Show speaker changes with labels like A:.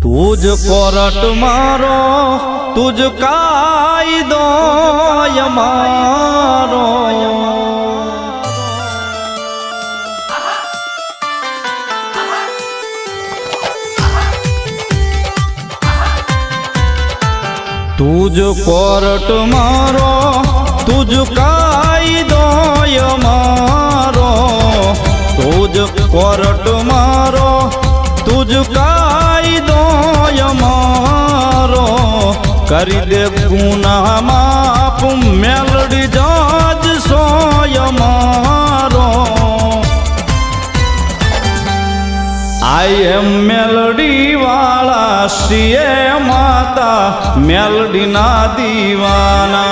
A: तुझ कोरट मारो तुझ कायदो मारो तुझ कोरट मारो तुझ कायदो मारो तुझ कोरट मारो तुझ कायदो मारो करी दे गुनाह माफ मेलडी जज सोय मारो आई एम मेलडी वाला सीए माता मेलडी ना दीवाना।